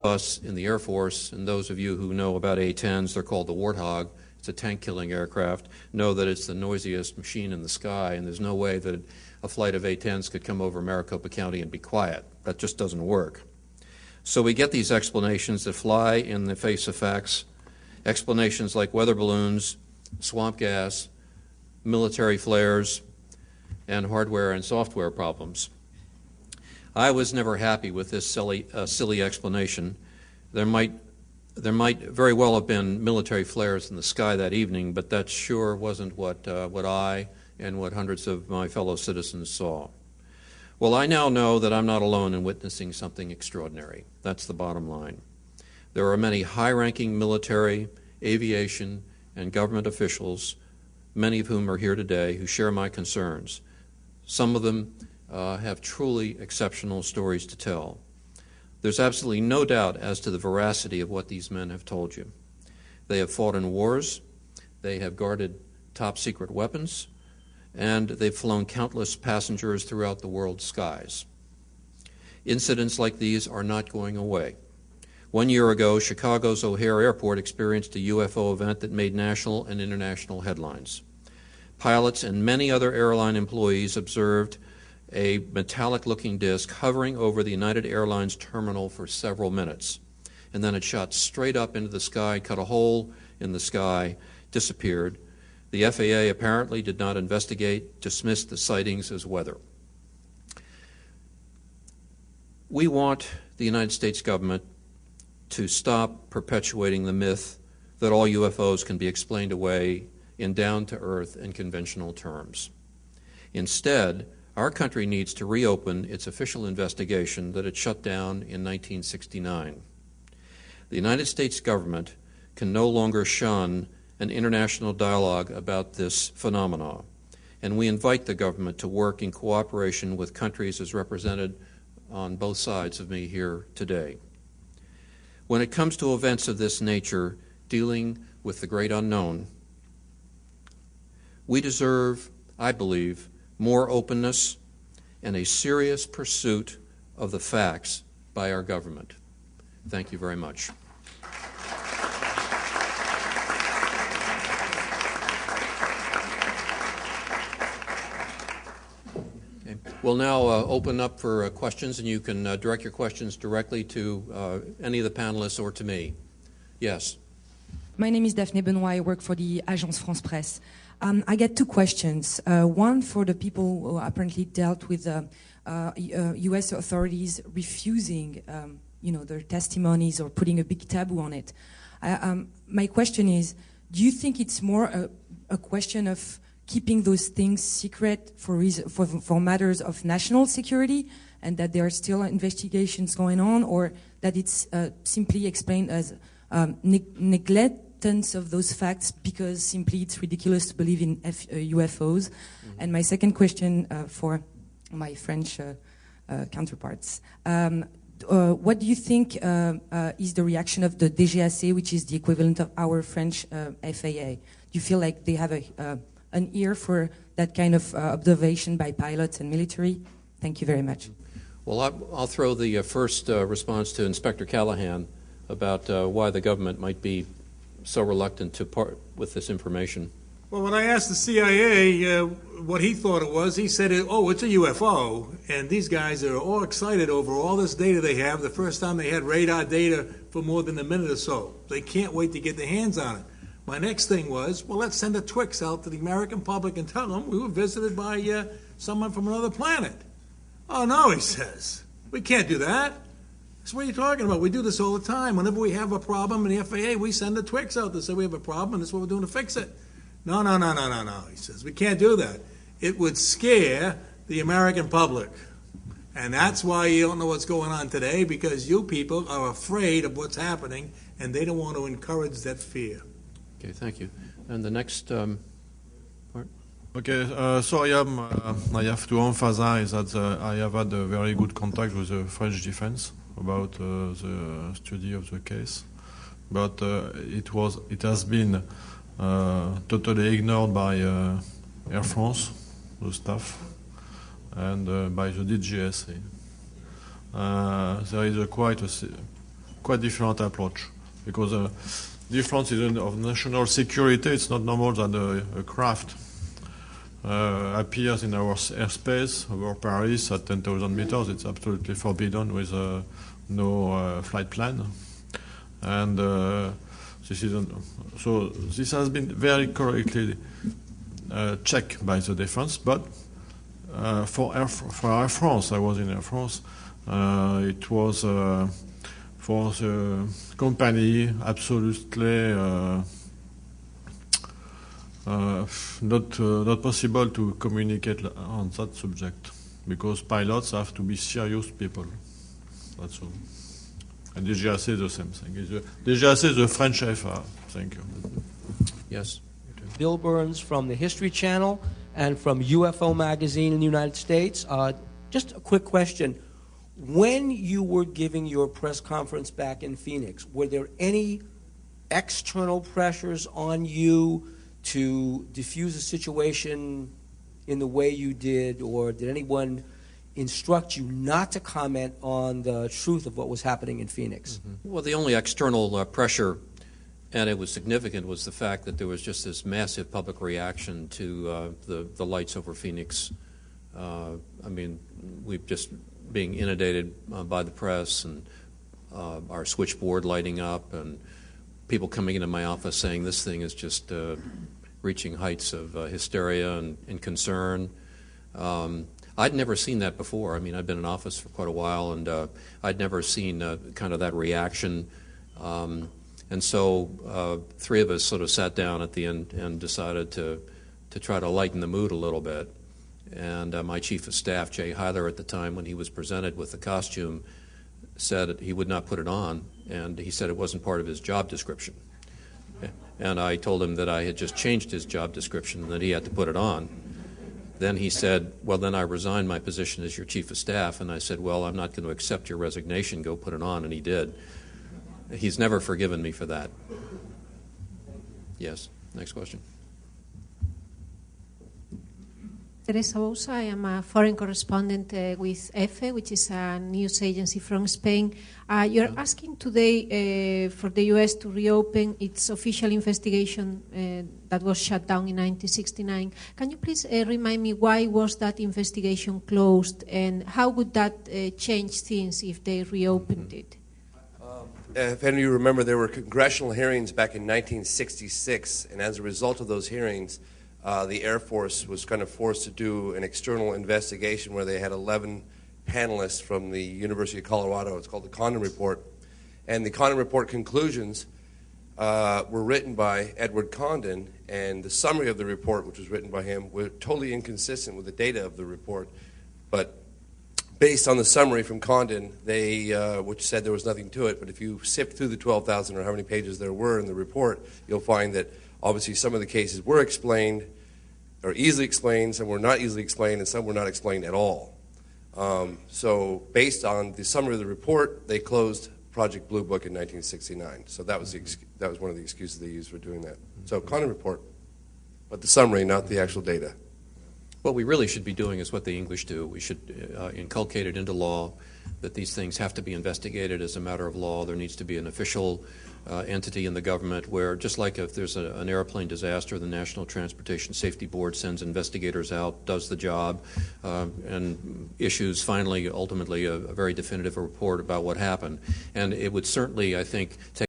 Us in the Air Force, and those of you who know about A-10s, they're called the Warthog. It's a tank-killing aircraft. Know that it's the noisiest machine in the sky, and there's no way that a flight of A-10s could come over Maricopa County and be quiet. That just doesn't work. So we get these explanations that fly in the face of facts, explanations like weather balloons, swamp gas, military flares, and hardware and software problems. I was never happy with this silly explanation. There might very well have been military flares in the sky that evening, but that sure wasn't what I and what hundreds of my fellow citizens saw. Well, I now know that I'm not alone in witnessing something extraordinary. That's the bottom line. There are many high-ranking military, aviation, and government officials, many of whom are here today, who share my concerns. Some of them have truly exceptional stories to tell. There's absolutely no doubt as to the veracity of what these men have told you. They have fought in wars, they have guarded top-secret weapons, and they've flown countless passengers throughout the world's skies. Incidents like these are not going away. 1 year ago, Chicago's O'Hare Airport experienced a UFO event that made national and international headlines. Pilots and many other airline employees observed a metallic-looking disc hovering over the United Airlines terminal for several minutes. And then it shot straight up into the sky, cut a hole in the sky, disappeared. The FAA apparently did not investigate, dismissed the sightings as weather. We want the United States government to stop perpetuating the myth that all UFOs can be explained away in down-to-earth and conventional terms. Instead, our country needs to reopen its official investigation that it shut down in 1969. The United States government can no longer shun an international dialogue about this phenomenon, and we invite the government to work in cooperation with countries as represented on both sides of me here today. When it comes to events of this nature, dealing with the great unknown, we deserve, I believe, more openness and a serious pursuit of the facts by our government. Thank you very much. Okay. We'll now open up for questions, and you can direct your questions directly to any of the panelists or to me. Yes. My name is Daphne Benoit. I work for the Agence France Presse. I get two questions. One for the people who apparently dealt with U.S. authorities refusing, their testimonies or putting a big taboo on it. My question is, do you think it's more a question of keeping those things secret for matters of national security, and that there are still investigations going on, or that it's simply explained as neglect of those facts because simply it's ridiculous to believe in UFOs? Mm-hmm. And my second question for my French counterparts. What do you think is the reaction of the DGAC, which is the equivalent of our French FAA? Do you feel like they have an ear for that kind of observation by pilots and military? Thank you very much. Well, I'll throw the first response to Inspector Callahan about why the government might be so reluctant to part with this information. Well, when I asked the CIA what he thought it was, he said, oh, it's a UFO. And these guys are all excited over all this data they have. The first time they had radar data for more than a minute or so. They can't wait to get their hands on it. My next thing was, well, let's send a Twix out to the American public and tell them we were visited by someone from another planet. Oh, no, he says. We can't do that. That's what you're talking about. We do this all the time. Whenever we have a problem in the FAA, we send the Twix out to say we have a problem and this is what we're doing to fix it. No, he says. We can't do that. It would scare the American public. And that's why you don't know what's going on today, because you people are afraid of what's happening and they don't want to encourage that fear. Okay, thank you. And the next part? Okay, so I have to emphasize that I have had a very good contact with the French defense about the study of the case, but it has been totally ignored by Air France, the staff, and by the DGSA. There is quite different approach, because difference of national security, it's not normal that a craft appears in our airspace over Paris at 10,000 meters. It's absolutely forbidden with no flight plan. And this has been very correctly checked by the defense, but for Air France, I was in Air France, it was for the company absolutely not possible to communicate on that subject, because pilots have to be serious people. That's all. And DGAC is the same thing. DGAC is the French FA. Thank you. Yes. Bill Burns from the History Channel and from UFO Magazine in the United States. Just a quick question. When you were giving your press conference back in Phoenix, were there any external pressures on you to diffuse a situation in the way you did, or did anyone instruct you not to comment on the truth of what was happening in Phoenix? Mm-hmm. Well, the only external pressure, and it was significant, was the fact that there was just this massive public reaction to the lights over Phoenix. I mean, we've just being inundated by the press, and our switchboard lighting up, and people coming into my office saying this thing is just reaching heights of hysteria and concern. I'd never seen that before. I mean, I'd been in office for quite a while, and I'd never seen kind of that reaction. And so three of us sort of sat down at the end and decided to try to lighten the mood a little bit. And my chief of staff, Jay Hyler, at the time, when he was presented with the costume, said that he would not put it on, and he said it wasn't part of his job description. And I told him that I had just changed his job description and that he had to put it on. Then he said, well, then I resigned my position as your chief of staff. And I said, well, I'm not going to accept your resignation. Go put it on. And he did. He's never forgiven me for that. Yes. Next question. Teresa Bouza. I am a foreign correspondent with EFE, which is a news agency from Spain. You're asking today for the U.S. to reopen its official investigation that was shut down in 1969. Can you please remind me why was that investigation closed, and how would that change things if they reopened it? If any of you remember, there were congressional hearings back in 1966, and as a result of those hearings, the Air Force was kind of forced to do an external investigation where they had 11 panelists from the University of Colorado. It's called the Condon Report. And the Condon Report conclusions were written by Edward Condon, and the summary of the report, which was written by him, were totally inconsistent with the data of the report. But based on the summary from Condon, they, which said there was nothing to it, but if you sift through the 12,000 or how many pages there were in the report, you'll find that obviously some of the cases were explained, or easily explained, some were not easily explained, and some were not explained at all. So based on the summary of the report, they closed Project Blue Book in 1969. So that was one of the excuses they used for doing that. So Condon Report, but the summary, not the actual data. What we really should be doing is what the English do. We should inculcate it into law that these things have to be investigated as a matter of law. There needs to be an official entity in the government where, just like if there's an airplane disaster, the National Transportation Safety Board sends investigators out, does the job, and issues finally, ultimately, a very definitive report about what happened. And it would certainly, I think, take